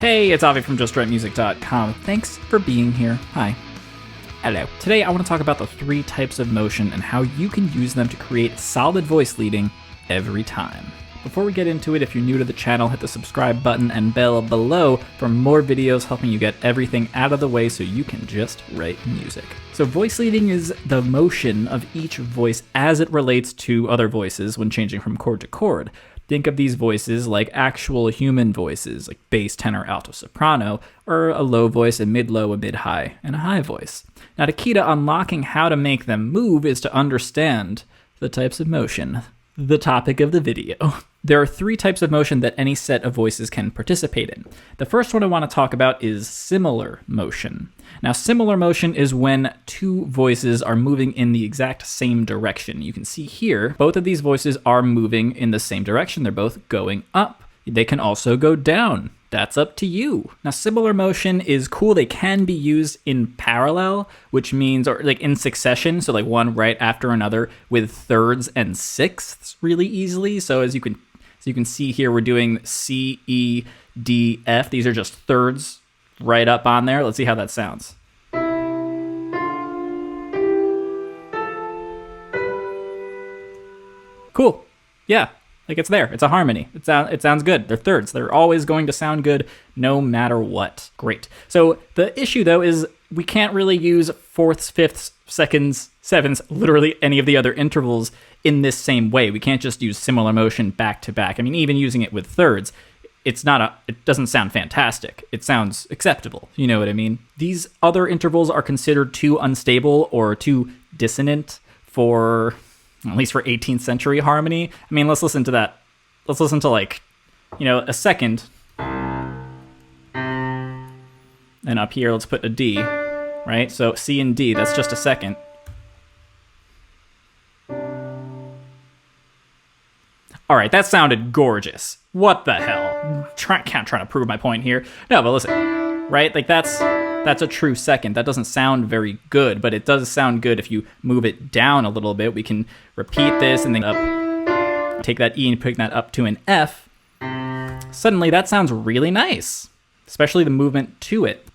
Hey, it's Avi from JustWriteMusic.com. Thanks for being here. Hi. Hello. Today I want to talk about the 3 types of motion and how you can use them to create solid voice leading every time. Before we get into it, if you're new to the channel, hit the subscribe button and bell below for more videos helping you get everything out of the way so you can just write music. So voice leading is the motion of each voice as it relates to other voices when changing from chord to chord. Think of these voices like actual human voices, like bass, tenor, alto, soprano, or a low voice, a mid-low, a mid-high, and a high voice. Now, the key to unlocking how to make them move is to understand the types of motion, the topic of the video. There are 3 types of motion that any set of voices can participate in. The first one I want to talk about is similar motion. Now, similar motion is when 2 voices are moving in the exact same direction. You can see here, both of these voices are moving in the same direction. They're both going up. They can also go down. That's up to you. Now, similar motion is cool. They can be used in parallel, which means, or like in succession, so like one right after another with thirds and sixths really easily. So as you can see here, we're doing C, E, D, F. These are just thirds right up on there. Let's see how that sounds. Cool. Yeah. Like it's there. It's a harmony. It sounds good. They're thirds. They're always going to sound good no matter what. Great. So the issue though is we can't really use fourths, fifths, seconds, sevenths, literally any of the other intervals in this same way. We can't just use similar motion back to back. I mean, even using it with thirds, it doesn't sound fantastic. It sounds acceptable. You know what I mean? These other intervals are considered too unstable or too dissonant for, at least for 18th century harmony. I mean, let's listen to that. Let's listen to like, a second. And up here, let's put a D, right? So C and D, that's just a second. All right, that sounded gorgeous. What the hell? Can't try to prove my point here. No, but listen, right? Like that's a true second. That doesn't sound very good, but it does sound good if you move it down a little bit. We can repeat this and then up, take that E and pick that up to an F. Suddenly that sounds really nice, especially the movement to it.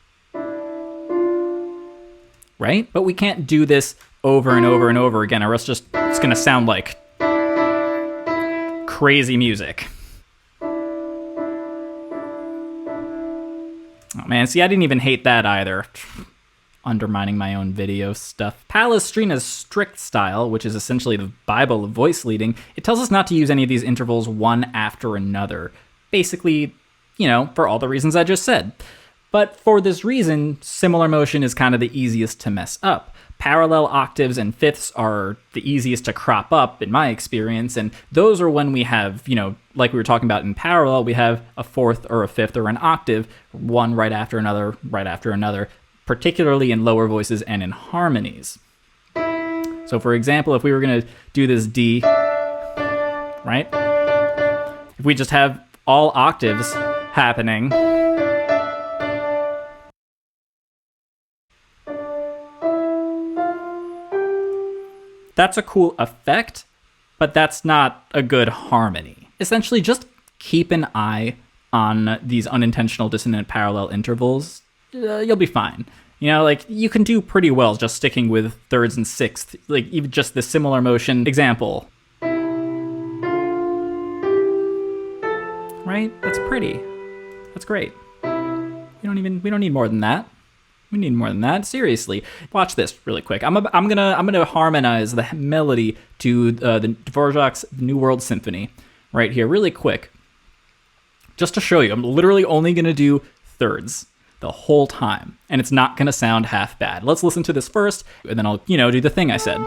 Right? But we can't do this over and over and over again, or else it's gonna sound like crazy music. Oh man, see, I didn't even hate that either. Undermining my own video stuff. Palestrina's strict style, which is essentially the Bible of voice leading, it tells us not to use any of these intervals one after another. Basically, for all the reasons I just said. But for this reason, similar motion is kind of the easiest to mess up. Parallel octaves and fifths are the easiest to crop up in my experience, and those are when we have, like we were talking about in parallel, we have a fourth or a fifth or an octave, one right after another, particularly in lower voices and in harmonies. So for example, if we were going to do this D, right? If we just have all octaves happening, that's a cool effect, but that's not a good harmony. Essentially, just keep an eye on these unintentional dissonant parallel intervals. You'll be fine. You can do pretty well just sticking with thirds and sixths, like even just the similar motion example. Right? That's pretty. That's great. We don't need more than that. We need more than that. Seriously, watch this really quick. I'm gonna harmonize the melody to the Dvorak's New World Symphony right here, really quick, just to show you. I'm literally only gonna do thirds the whole time, and it's not gonna sound half bad. Let's listen to this first, and then I'll do the thing I said.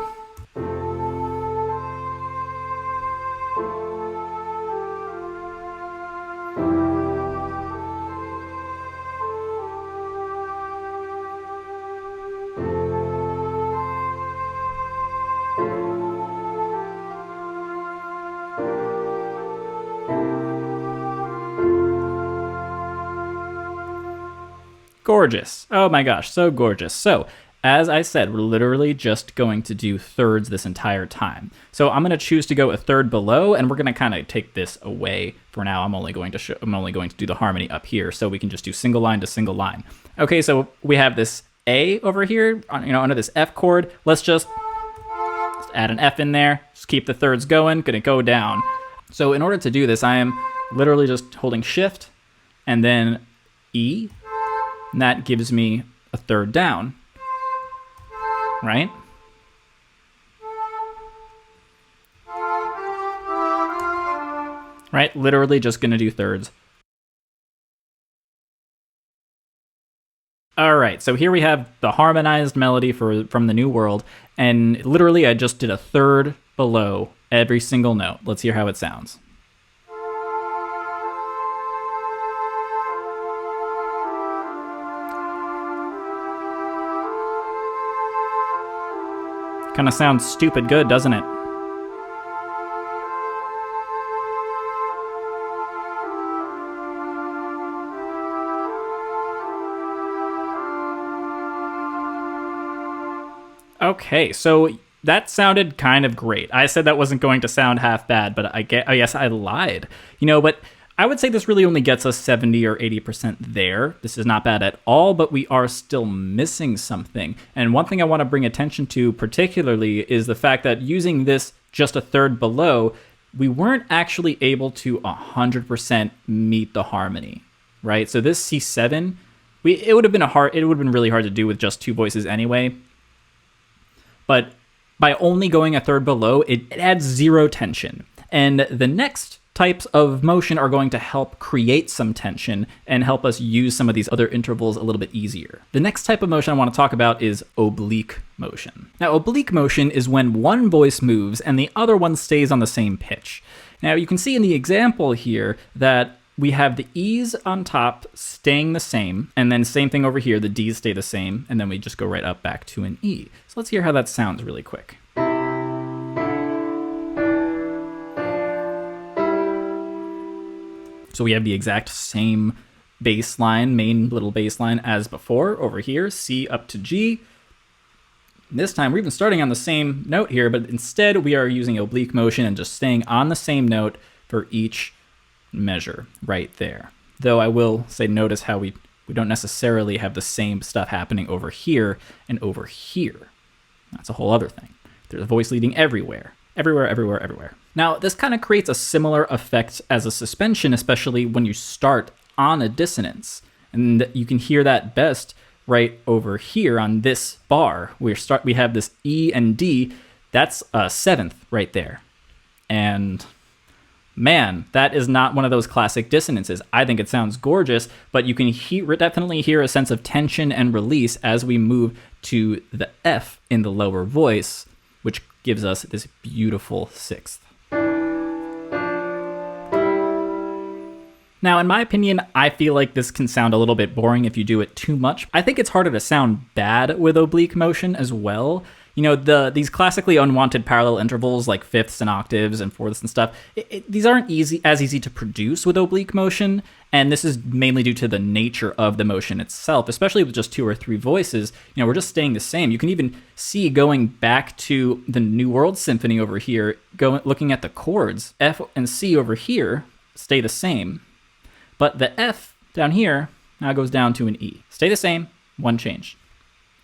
Gorgeous. Oh my gosh, so gorgeous. So as I said, we're literally just going to do thirds this entire time. So I'm going to choose to go a third below, and we're going to kind of take this away for now. I'm only going to do the harmony up here, so we can just do single line to single line. Okay, so we have this A over here, under this F chord. Let's just add an F in there. Just keep the thirds going. Gonna go down. So in order to do this, I am literally just holding Shift and then E, and that gives me a third down, right? Right, literally just gonna do thirds. All right, so here we have the harmonized melody from the New World, and literally I just did a third below every single note. Let's hear how it sounds. Kind of sounds stupid good, doesn't it? Okay, so that sounded kind of great. I said that wasn't going to sound half bad, but I guess I lied. But I would say this really only gets us 70 or 80% there. This is not bad at all, but we are still missing something. And one thing I want to bring attention to particularly is the fact that using this just a third below, we weren't actually able to 100% meet the harmony, right? So this C7, it would have been really hard to do with just two voices anyway. But by only going a third below, it adds zero tension. And the next types of motion are going to help create some tension and help us use some of these other intervals a little bit easier. The next type of motion I want to talk about is oblique motion. Now, oblique motion is when one voice moves and the other one stays on the same pitch. Now, you can see in the example here that we have the E's on top staying the same, and then same thing over here, the D's stay the same, and then we just go right up back to an E. So let's hear how that sounds really quick. So we have the exact same bass line, main little bass line as before over here, C up to G. This time we're even starting on the same note here, but instead we are using oblique motion and just staying on the same note for each measure right there. Though I will say, notice how we don't necessarily have the same stuff happening over here and over here. That's a whole other thing. There's a voice leading everywhere. Everywhere, everywhere, everywhere. Now, this kind of creates a similar effect as a suspension, especially when you start on a dissonance. And you can hear that best right over here on this bar. We have this E and D. That's a seventh right there. And man, that is not one of those classic dissonances. I think it sounds gorgeous, but you can definitely hear a sense of tension and release as we move to the F in the lower voice, which gives us this beautiful sixth. Now, in my opinion, I feel like this can sound a little bit boring if you do it too much. I think it's harder to sound bad with oblique motion as well. These classically unwanted parallel intervals like fifths and octaves and fourths and stuff, these aren't as easy to produce with oblique motion, and this is mainly due to the nature of the motion itself, especially with just two or three voices. We're just staying the same. You can even see going back to the New World Symphony over here, looking at the chords, F and C over here stay the same, but the F down here now goes down to an E. Stay the same, one change.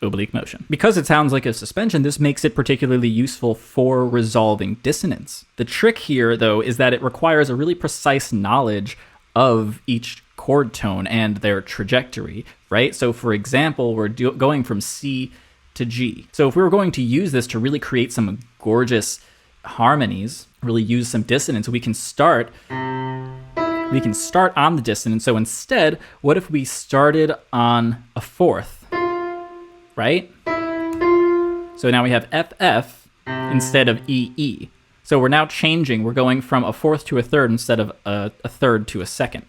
Oblique motion. Because it sounds like a suspension, this makes it particularly useful for resolving dissonance. The trick here, though, is that it requires a really precise knowledge of each chord tone and their trajectory, right? So for example, we're going from C to G. So if we were going to use this to really create some gorgeous harmonies, really use some dissonance, we can start on the dissonance. So instead, what if we started on a fourth? Right? So now we have FF instead of EE. So we're now changing. We're going from a fourth to a third instead of a third to a second.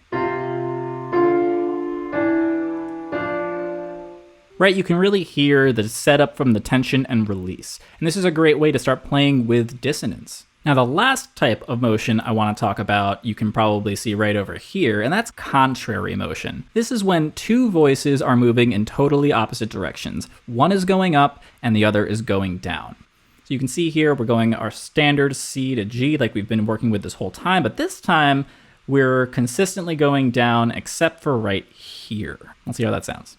Right? You can really hear the setup from the tension and release. And this is a great way to start playing with dissonance. Now, the last type of motion I want to talk about, you can probably see right over here, and that's contrary motion. This is when two voices are moving in totally opposite directions. One is going up and the other is going down. So you can see here, we're going our standard C to G like we've been working with this whole time, but this time we're consistently going down except for right here. Let's see how that sounds.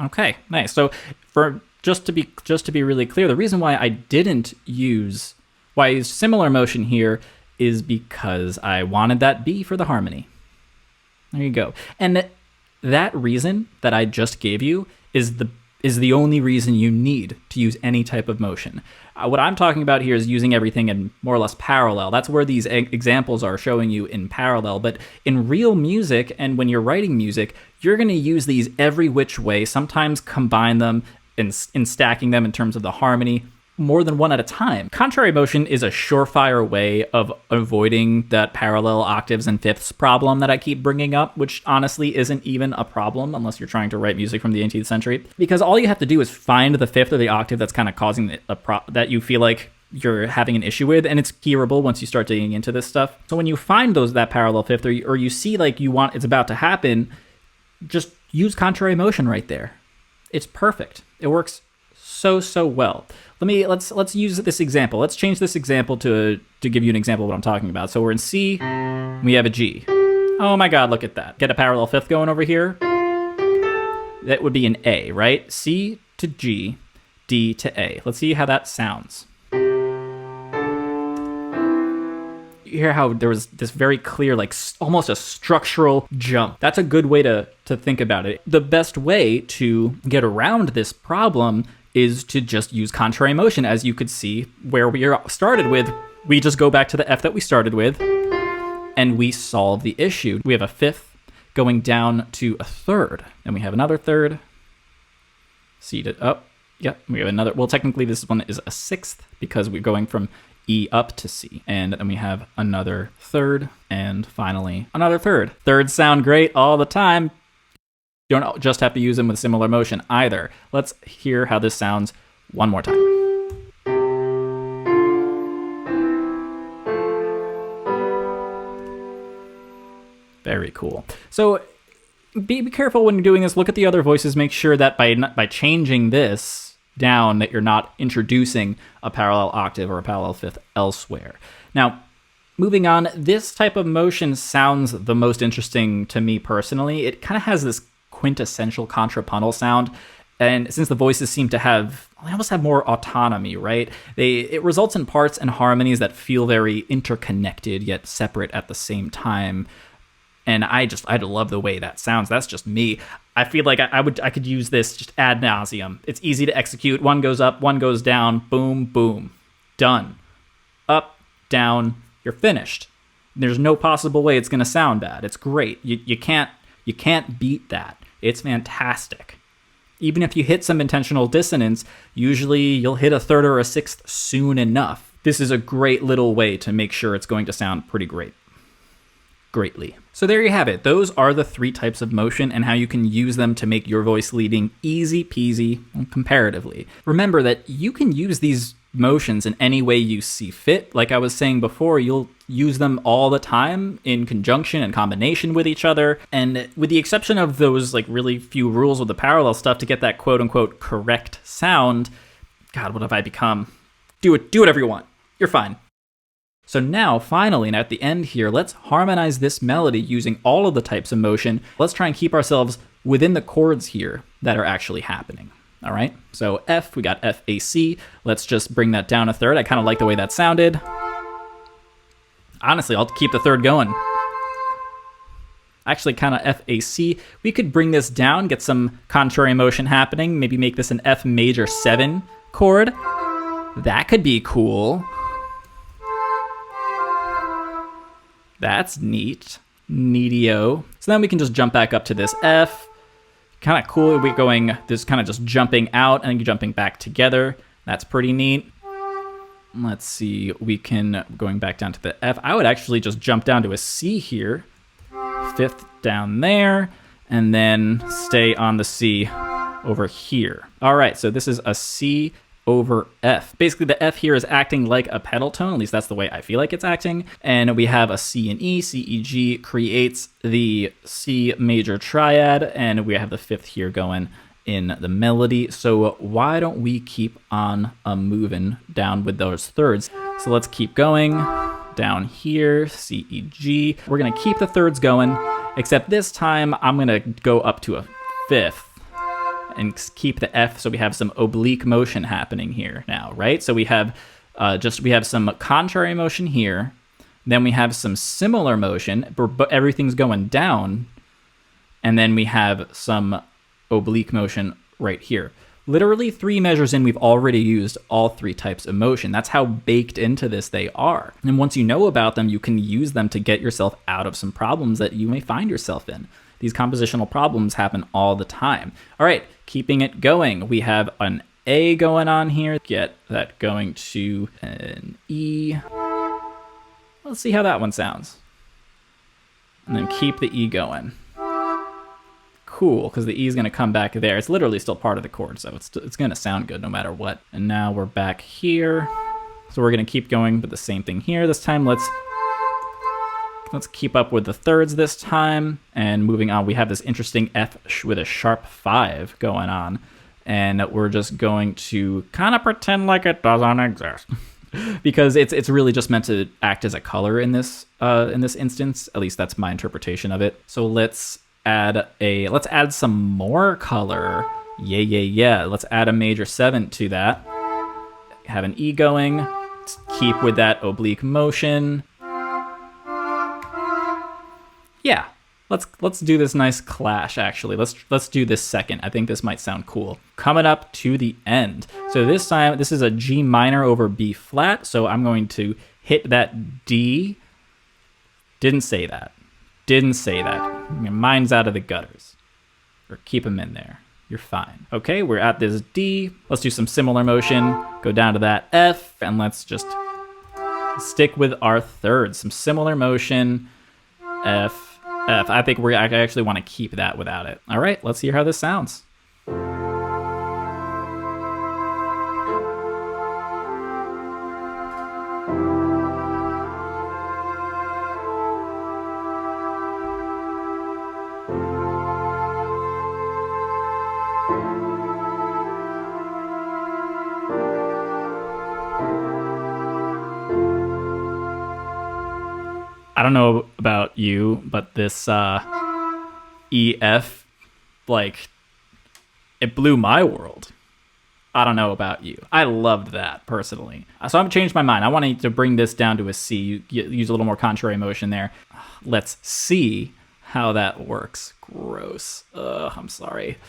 Okay, nice. So for just to be really clear, the reason why I used similar motion here is because I wanted that B for the harmony. There you go. And that reason that I just gave you is the only reason you need to use any type of motion. What I'm talking about here is using everything in more or less parallel. That's where these examples are showing you in parallel. But in real music, and when you're writing music, you're going to use these every which way, sometimes combine them in stacking them in terms of the harmony, more than one at a time. Contrary motion is a surefire way of avoiding that parallel octaves and fifths problem that I keep bringing up, which honestly isn't even a problem unless you're trying to write music from the 18th century, because all you have to do is find the fifth or the octave that's kind of causing that you feel like you're having an issue with, and it's hearable once you start digging into this stuff. So when you find that parallel fifth, or you see like it's about to happen, just use contrary motion right there. It's perfect. It works so well. Let's use this example. Let's change this example to give you an example of what I'm talking about. So we're in C, we have a G. Oh my God, look at that. Get a parallel fifth going over here. That would be an A, right? C to G, D to A. Let's see how that sounds. You hear how there was this very clear, like almost a structural jump. That's a good way to think about it. The best way to get around this problem is to just use contrary motion. As you could see where we started with, we just go back to the F that we started with and we solve the issue. We have a fifth going down to a third, and we have another third, C to up. Yep, we have another, well, technically this one is a sixth because we're going from E up to C. And then we have another third, and finally another third. Thirds sound great all the time. You don't just have to use them with similar motion either. Let's hear how this sounds one more time. Very cool. So be careful when you're doing this. Look at the other voices. Make sure that by changing this down, that you're not introducing a parallel octave or a parallel fifth elsewhere. Now, moving on, this type of motion sounds the most interesting to me personally. It kind of has this quintessential contrapuntal sound, and since the voices seem to they almost have more autonomy, right? It results in parts and harmonies that feel very interconnected yet separate at the same time. And I love the way that sounds. That's just me. I feel like I could use this just ad nauseum. It's easy to execute. One goes up, one goes down. Boom, boom, done. Up, down. You're finished. There's no possible way it's going to sound bad. It's great. You can't beat that. It's fantastic. Even if you hit some intentional dissonance, usually you'll hit a third or a sixth soon enough. This is a great little way to make sure it's going to sound pretty greatly. So there you have it. Those are the three types of motion and how you can use them to make your voice leading easy peasy comparatively. Remember that you can use these motions in any way you see fit. Like I was saying before, you'll use them all the time in conjunction and combination with each other. And with the exception of those like really few rules with the parallel stuff to get that quote unquote correct sound, God, what have I become? Do whatever you want. You're fine. So now, finally, and at the end here, let's harmonize this melody using all of the types of motion. Let's try and keep ourselves within the chords here that are actually happening. All right, so F, we got F, A, C. Let's just bring that down a third. I kind of like the way that sounded. Honestly, I'll keep the third going. Actually, kind of F, A, C. We could bring this down, get some contrary motion happening, maybe make this an F major 7 chord. That could be cool. That's neat. Neatio. So then we can just jump back up to this F. Kind of cool. We're going this kind of just jumping out and jumping back together. That's pretty neat. Let's see. We can going back down to the F. I would actually just jump down to a C here. Fifth down there, and then stay on the C over here. All right, so this is a C over F. Basically, the F here is acting like a pedal tone, at least that's the way I feel like it's acting. And we have a C and E. C, E, G creates the C major triad, and we have the fifth here going in the melody. So why don't we keep on moving down with those thirds? So let's keep going down here, C, E, G. We're gonna keep the thirds going, except this time I'm gonna go up to a fifth and keep the F, so we have some oblique motion happening here now, right? So we have we have some contrary motion here, then we have some similar motion, but everything's going down, and then we have some oblique motion right here. Literally 3 measures in, we've already used all 3 types of motion. That's how baked into this they are. And once you know about them, you can use them to get yourself out of some problems that you may find yourself in. These compositional problems happen all the time. All right, keeping it going. We have an A going on here. Get that going to an E. Let's see how that one sounds. And then keep the E going. Cool, because the E is going to come back there. It's literally still part of the chord, so it's going to sound good no matter what. And now we're back here. So we're going to keep going with the same thing here. This time, let's keep up with the thirds this time. And moving on, we have this interesting F with a sharp 5 going on. And we're just going to kind of pretend like it doesn't exist. Because it's really just meant to act as a color in this instance. At least that's my interpretation of it. So let's add some more color. Yeah. Let's add a major 7 to that. Have an E going. Let's keep with that oblique motion. Yeah, let's do this nice clash, actually. Let's do this second. I think this might sound cool. Coming up to the end. So this time, this is a G minor over B flat, so I'm going to hit that D. Didn't say that. Your mind's out of the gutters. Or keep them in there. You're fine. Okay, we're at this D. Let's do some similar motion. Go down to that F, and let's just stick with our thirds. Some similar motion. F. I think I actually want to keep that without it. All right, let's hear how this sounds. I don't know about you, but this EF, like, it blew my world. I don't know about you. I loved that, personally. So I've changed my mind. I wanted to bring this down to a C, use a little more contrary motion there. Let's see how that works. Gross. I'm sorry.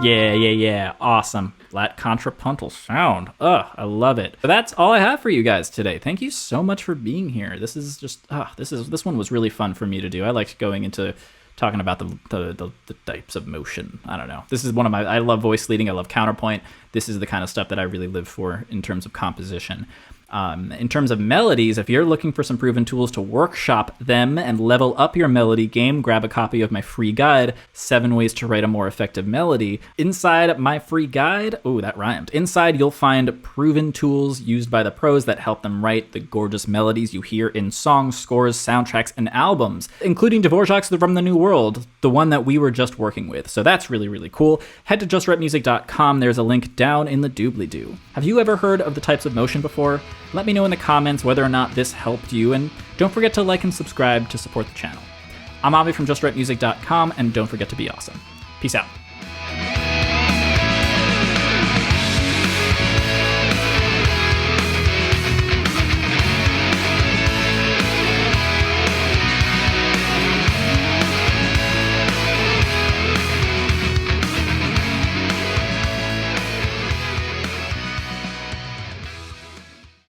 Yeah. Awesome. That contrapuntal sound. I love it. But that's all I have for you guys today. Thank you so much for being here. This is just, this one was really fun for me to do. I liked going into talking about the types of motion. I don't know. This is one of I love voice leading. I love counterpoint. This is the kind of stuff that I really live for in terms of composition. In terms of melodies, if you're looking for some proven tools to workshop them and level up your melody game, grab a copy of my free guide, 7 Ways to Write a More Effective Melody. Inside my free guide, that rhymed. Inside, you'll find proven tools used by the pros that help them write the gorgeous melodies you hear in songs, scores, soundtracks, and albums, including Dvorak's From the New World, the one that we were just working with. So that's really, really cool. Head to justwritemusic.com. There's a link down in the doobly-doo. Have you ever heard of the types of motion before? Let me know in the comments whether or not this helped you, and don't forget to like and subscribe to support the channel. I'm Avi from justwritemusic.com, and don't forget to be awesome. Peace out.